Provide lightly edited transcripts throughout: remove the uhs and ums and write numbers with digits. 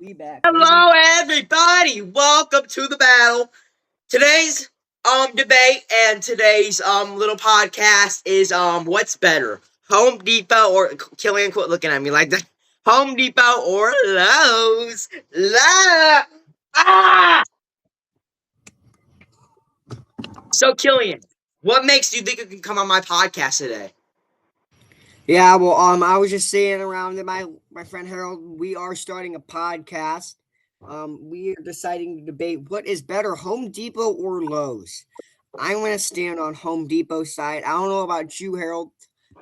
We back, baby. Hello, everybody. Welcome to the battle. Today's debate and today's little podcast is what's better, Home Depot or Killian? Quit looking at me like that. Home Depot or Lowe's? Ah! So Killian, what makes you think you can come on my podcast today? Yeah, well, I was just saying around to my friend Harold, we are starting a podcast. We are deciding to debate what is better, Home Depot or Lowe's. I'm gonna stand on Home Depot side. I don't know about you, Harold.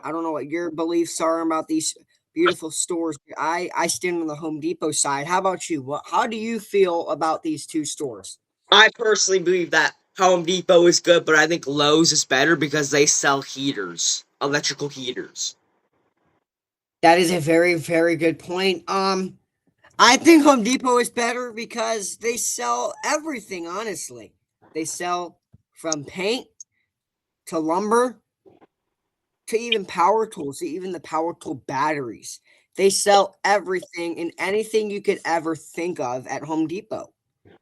I don't know what your beliefs are about these beautiful stores. I stand on the Home Depot side. How about you? How do you feel about these two stores? I personally believe that Home Depot is good, but I think Lowe's is better because they sell heaters, electrical heaters. That is a very, very good point. I think Home Depot is better because they sell everything, honestly. They sell from paint to lumber to even power tools, to even the power tool batteries. They sell everything and anything you could ever think of at Home Depot.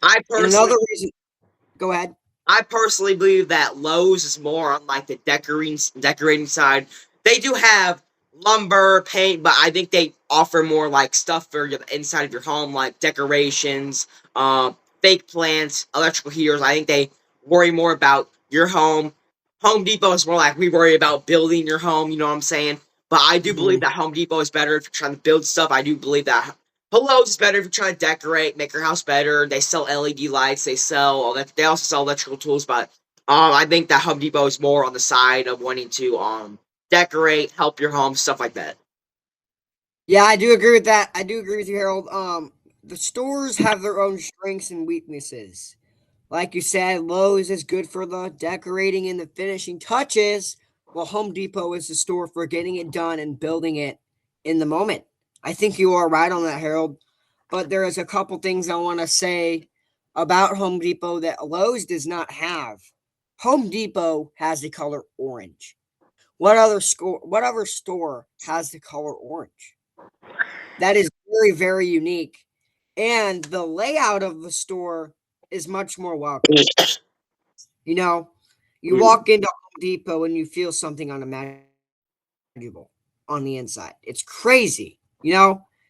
I And personally another reason, go ahead. I personally believe that Lowe's is more on like the decorating side. They do have lumber, paint, but I think they offer more like stuff for the inside of your home, like decorations, fake plants, electrical heaters. I think they worry more about your home. Home Depot is more like we worry about building your home. You know what I'm saying? But I do believe Mhm. that Home Depot is better if you're trying to build stuff. I do believe that Lowe's is better if you're trying to decorate, make your house better. They sell LED lights. They sell all that. They also sell electrical tools, but I think that Home Depot is more on the side of wanting to decorate, help your home, stuff like that. Yeah, I do agree with that. I do agree with you, Harold. The stores have their own strengths and weaknesses. Like you said, Lowe's is good for the decorating and the finishing touches, while Home Depot is the store for getting it done and building it in the moment. I think you are right on that, Harold. But there is a couple things I want to say about Home Depot that Lowe's does not have. Home Depot has the color orange. What other store has the color orange? That is very, very unique. And the layout of the store is much more welcoming. You know, you walk into Home Depot and you feel something unimaginable on the inside. It's crazy.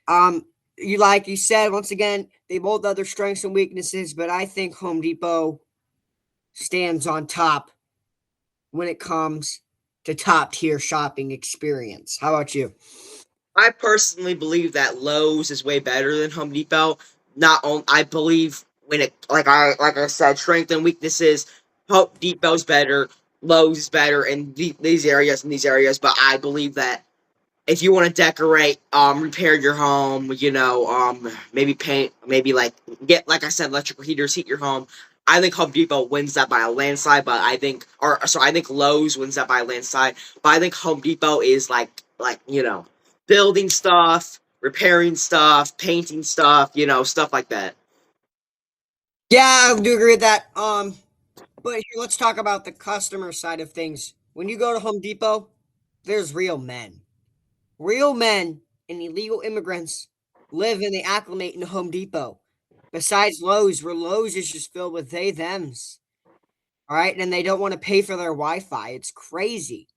Um, you like you said once again, they both have their strengths and weaknesses, but I think Home Depot stands on top when it comes to top tier shopping experience. How about you? I personally believe that Lowe's is way better than Home Depot. Not on, I believe when it like I said, strength and weaknesses. Home Depot's better, Lowe's is better in these areas and these areas. But I believe that if you want to decorate, repair your home, maybe paint, maybe like get like I said, electrical heaters, heat your home. I think Home Depot wins that by a landslide, but I think Lowe's wins that by a landslide. But I think Home Depot is building stuff, repairing stuff, painting stuff, stuff like that. Yeah, I do agree with that. But here, let's talk about the customer side of things. When you go to Home Depot, there's real men. Real men and illegal immigrants live and they acclimate in Home Depot. Besides Lowe's, where Lowe's is just filled with they thems. All right. And they don't want to pay for their Wi Fi. It's crazy.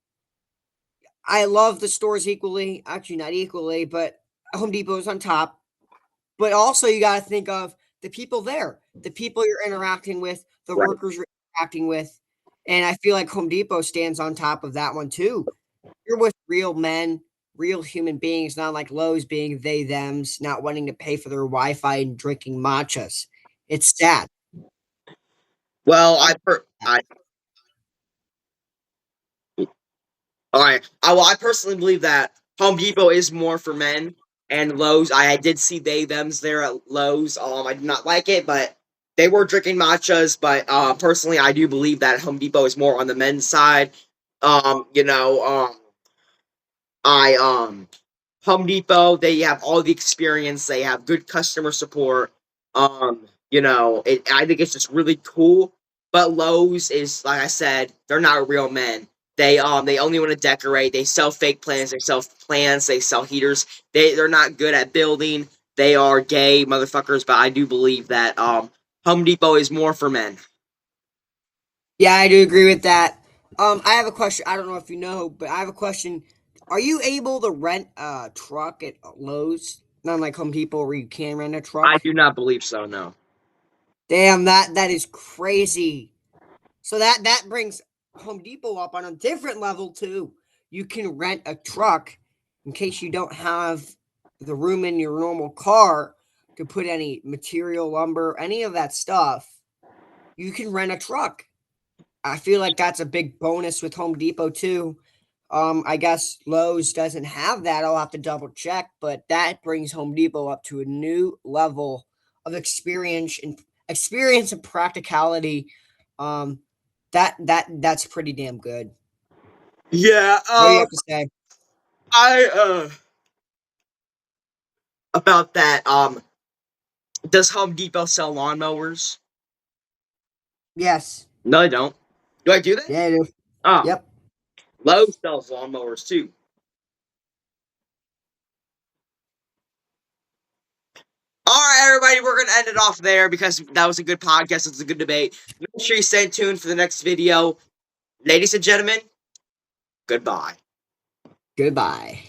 I love the stores equally. Actually, not equally, but Home Depot is on top. But also, you got to think of the people there, the people you're interacting with, the Right. workers you're interacting with. And I feel like Home Depot stands on top of that one too. You're with real men, real human beings, not like Lowe's being they thems, not wanting to pay for their Wi-Fi and drinking matchas. It's sad. Well, I'm I personally believe that Home Depot is more for men, and Lowe's. I did see they them's there at Lowe's. I did not like it, but they were drinking matchas. But personally, I do believe that Home Depot is more on the men's side. Um, you know, um, I Home Depot, they have all the experience. They have good customer support. I think it's just really cool. But Lowe's is, like I said, they're not real men. They only want to decorate. They sell fake plants. They sell plants. They sell heaters. They're not good at building. they are gay motherfuckers, but I do believe that Home Depot is more for men. Yeah, I do agree with that. I have a question. I don't know if you know, but I have a question. Are you able to rent a truck at Lowe's? Not like Home Depot where you can rent a I truck. do not believe so. No. Damn, that is crazy. So that brings Home Depot up on a different level too. You can rent a truck in case you don't have the room in your normal car to put any material, lumber, any of that stuff. You can rent a truck. I feel like that's a big bonus with Home Depot too. I guess Lowe's doesn't have that. I'll have to double check, but that brings Home Depot up to a new level of experience and practicality. Um, that's pretty damn good. Yeah. What do you have to say? I about that. Does Home Depot sell lawnmowers? Yes. No, they don't. Do I do that? Yeah, I do. Oh, Yep. Lowe's sells lawnmowers too. All right, everybody, we're gonna end it off there because that was a good podcast. It was a good debate. Make sure you stay tuned for the next video, ladies and gentlemen. Goodbye. Goodbye.